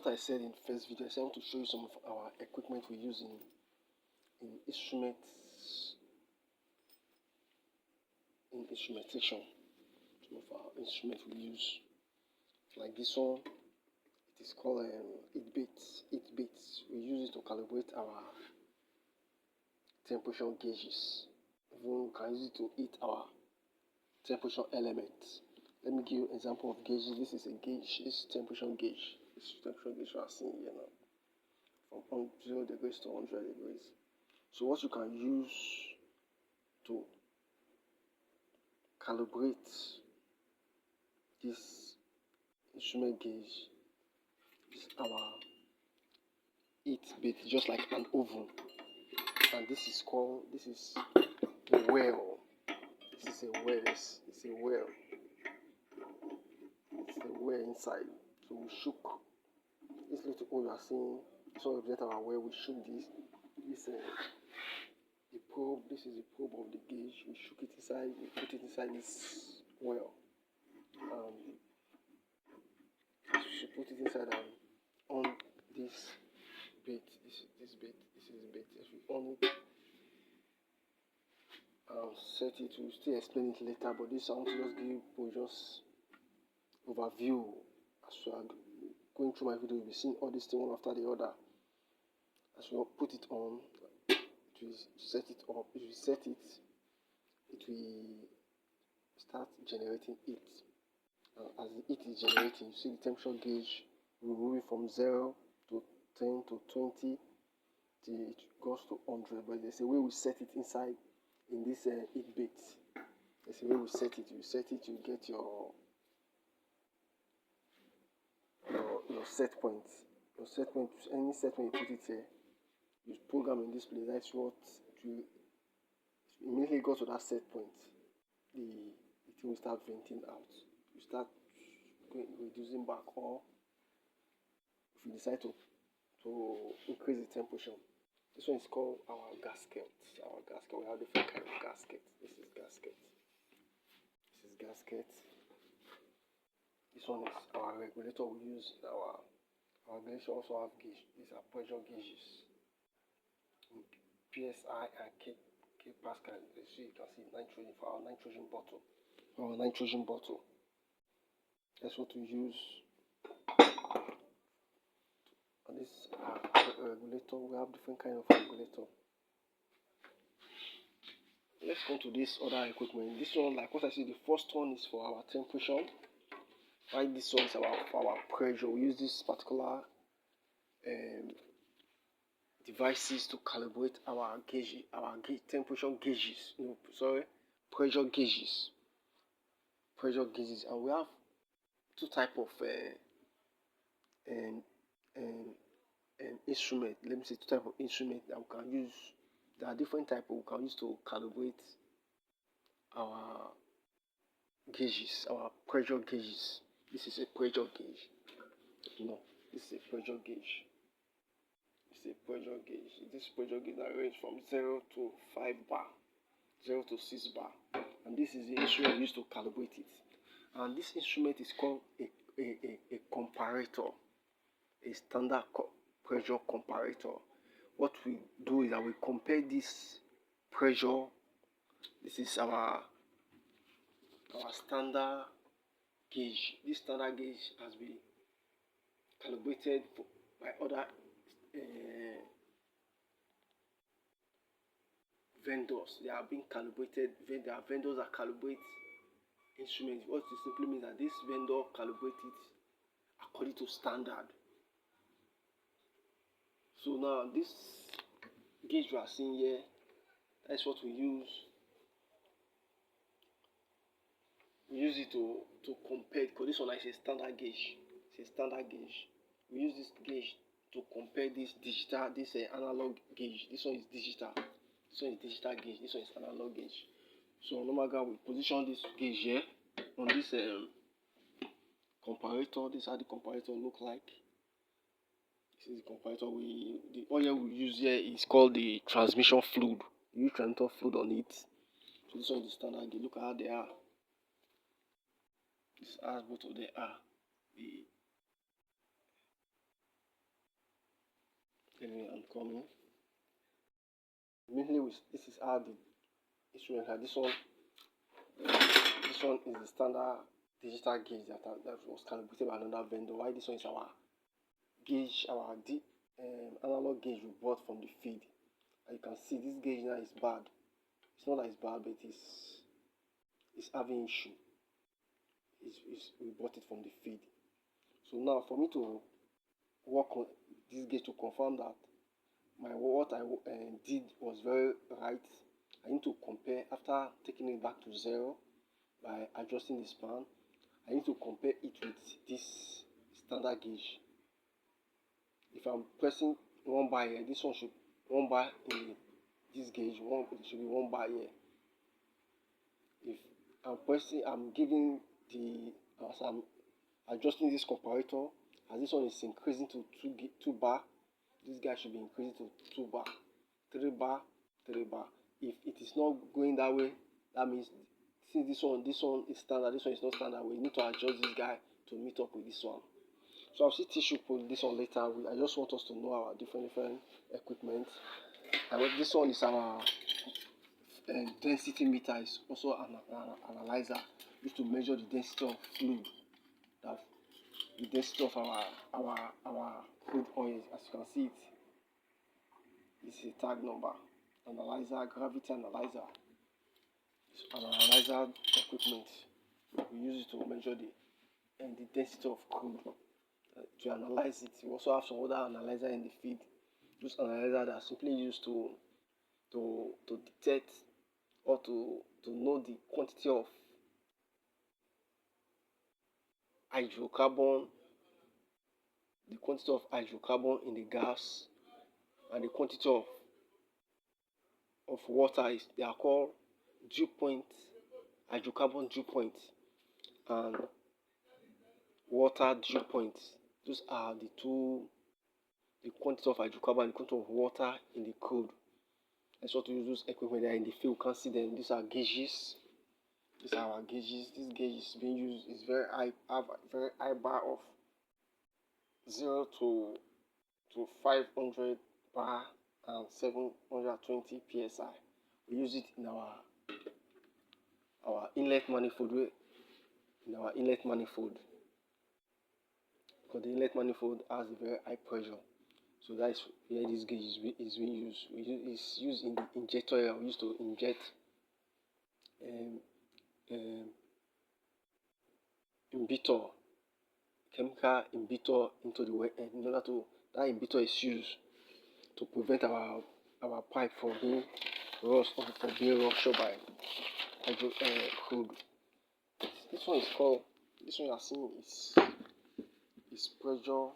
what I said in the first video, I said I want to show you some of our equipment we use in instrumentation. Some of our instruments we use, like this one. It is called 8-bit. 8-bit. We use it to calibrate our temperature gauges. Even we can use it to hit our temperature elements. Let me give you an example of gauges. This is a gauge. This is temperature gauge. This is temperature gauge you are seeing here now, from 0 degrees to 100 degrees. So what you can use to calibrate this instrument gauge is our 8-bit, just like an oven. And this is a well. This is a well. It's a well. It's a well inside. So we shook this little hole you are seeing. This one represents our well. We shook the probe. This is the probe of the gauge. We shook it inside. We put it inside this well. We put it inside and on this bit. This is the bit. If we on it, set it. We'll still explain it later. But this I want to just give you just overview. As we are going through my video, you'll be seeing all these things one after the other. As we put it on, it will set it up. If you set it, it will start generating heat. As the heat is generating, you see the temperature gauge will move it from 0 to 10 to 20 till it goes to 100. But there's a way we set it inside in this 8-bit. There's a way we set it. You set it, you get your set point. Your set point, any set point you put it here, you program in this place. That's what you immediately go to that set point. The thing will start venting out. You start reducing back, or if you decide to increase the temperature. This one is called our gasket. We have different kind of gasket. This is gasket. This one is our regulator we use. Our regulator also have gauge. These are pressure gauges. PSI and K Pascal. You can see nitrogen for our nitrogen bottle. That's what we use. And this regulator. We have different kind of regulator. Let's come to this other equipment. This one, like what I said, the first one is for our temperature. Right, this one is for our pressure. We use this particular devices to calibrate our temperature gauges. Pressure gauges. And we have two type of instrument. Let me say two type of instrument that we can use. There are different types we can use to calibrate our gauges, our pressure gauges. This is a pressure gauge. This is a pressure gauge. This pressure gauge that range from 0 to 5 bar, 0 to 6 bar. And this is the instrument used to calibrate it. And this instrument is called a comparator, a standard pressure comparator. What we do is that we compare this pressure. This is our standard gauge. This standard gauge has been calibrated by other vendors. They are being calibrated. There are vendors that calibrate instruments. What it simply means that this vendor calibrates it according to standard. So now this gauge you are seeing here, that's what we use. We use it to compare, because this one is a standard gauge. We use this gauge to compare this analog gauge. This one is digital. This one is digital gauge. This one is analog gauge. So normally we position this gauge here on this comparator. This is how the comparator look like. This is the comparator. The oil we use here is called the transmission fluid. We use transmission fluid on it. So this one is the standard gauge. Look at how they are. This is how both of them are. Anyway, I'm coming. Mainly, this is how the instrument. This one is the standard digital gauge that was calibrated by another vendor. Why this one is our gauge, analog gauge we bought from the field. And you can see this gauge now is bad. It's not that it's bad, but it's having issue. We bought it from the field. So now for me to work on this gauge to confirm that what I did was very right, I need to compare after taking it back to zero by adjusting the span. I need to compare it with this standard gauge. If I'm pressing 1 bar here, this one should 1 bar in this gauge, it should be 1 bar here. If I'm giving as I'm adjusting this comparator, as this one is increasing to 2 bar, this guy should be increasing to 2 bar, 3 bar, 3 bar. If it is not going that way, that means since this one is standard, this one is not standard, we need to adjust this guy to meet up with this one. So I'll see tissue put this on later. I just want us to know our different equipment. This one is our density meter. Is also an analyzer used to measure the density of fluid, the density of our crude oil. As you can see it, this is a tag number. Analyzer, gravity analyzer. It's an analyzer equipment. We use it to measure the density of crude. To analyze it, we also have some other analyzer in the field. Those analyzer that are simply used to detect or to know the quantity of hydrocarbon, in the gas, and the quantity of water. They are called dew point, hydrocarbon dew point, and water dew point. Those are the quantity of hydrocarbon and the quantity of water in the crude. That's what we use those equipment that are in the field. You can see them. These are gauges. These are our gauges. This gauge is being used. Is very high. Have a very high bar of 0 to 500 bar and 720 psi. We use it in our inlet manifold. Because the inlet manifold has a very high pressure. So that is where this gauge is being used. It's used in the injector area. We used to inject chemical imbitor into the well in order to that imbitor is used to prevent our pipe from being ruptured by crude. This one you are seeing is pressure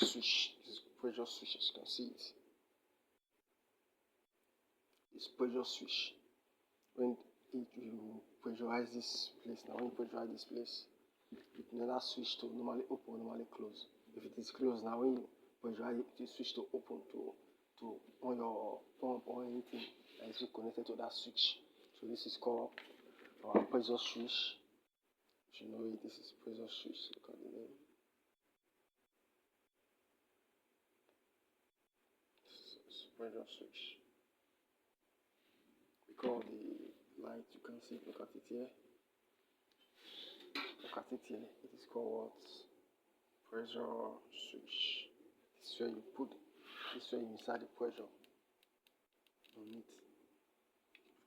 switch. This is pressure switch, as you can see it. It's pressure switch. When you pressurize this place, it never switch to normally open, normally close. If it is closed now, when you pressurize it, it switch to open to on your pump or anything that is connected to that switch. So this is called our pressure switch. You know it, this is pressure switch. Look at the name. This is pressure switch. We call the light, you can see, look at it here. It is called what? Pressure switch. This is where you insert the pressure on it.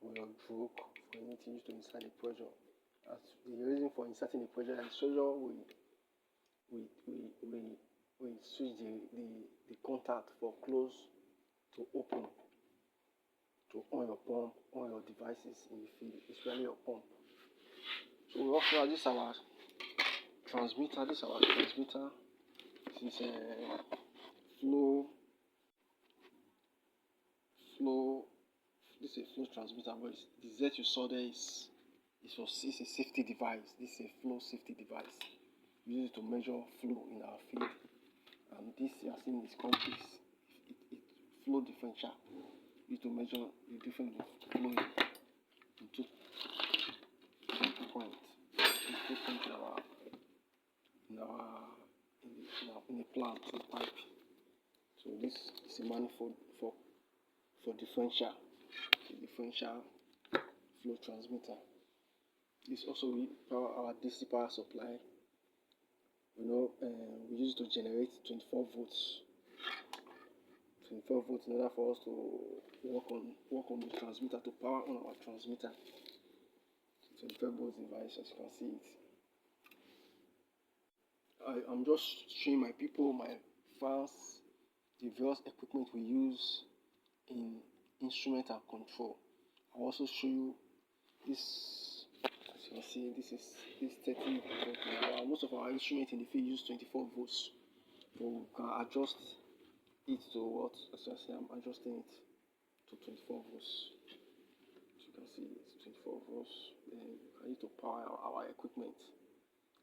For your stroke, for anything, you to insert the pressure. As the reason for inserting the pressure is so we switch the contact for close to open to on your pump, on your devices in the field, especially your pump. So we also have this our transmitter. This is a flow. This is a flow transmitter, but the Z you saw there is a safety device. This is a flow safety device. We use it to measure flow in our field. And this you are seeing is called it flow differential. Used to measure the difference of flow into 2 points. In our in a plant, a pipe. So this is a manifold for differential, flow transmitter. This also will power our DC power supply. We use it to generate 24 volts. 24 volts in order for us to work on the transmitter, to power on our transmitter. 24 volts device, as you can see it. I'm just showing my people, my fans, the various equipment we use in instrument and control. I'll also show you this. As you can see, this 30 volt. Most of our instruments in the field use 24 volts, but we can adjust it to what? As you can see, I'm adjusting it to 24 volts. As you can see, it's 24 volts. Then we can use to power our equipment,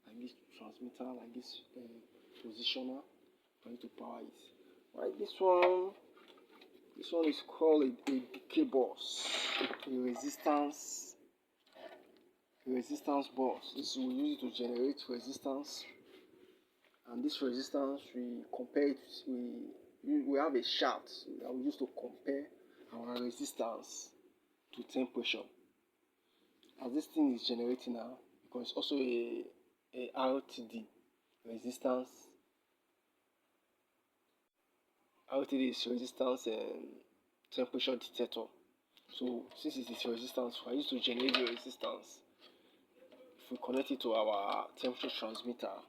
like this transmitter, like this positioner. We need to power it. Right, this one is called a decay bus, a resistance bus. This we use it to generate resistance, and this resistance we compare it. We have a chart that we use to compare our resistance to temperature. As this thing is generating now, because it's also a RTD, resistance. RTD is resistance temperature detector. So since it is resistance, we are used to generate the resistance. If we connect it to our temperature transmitter,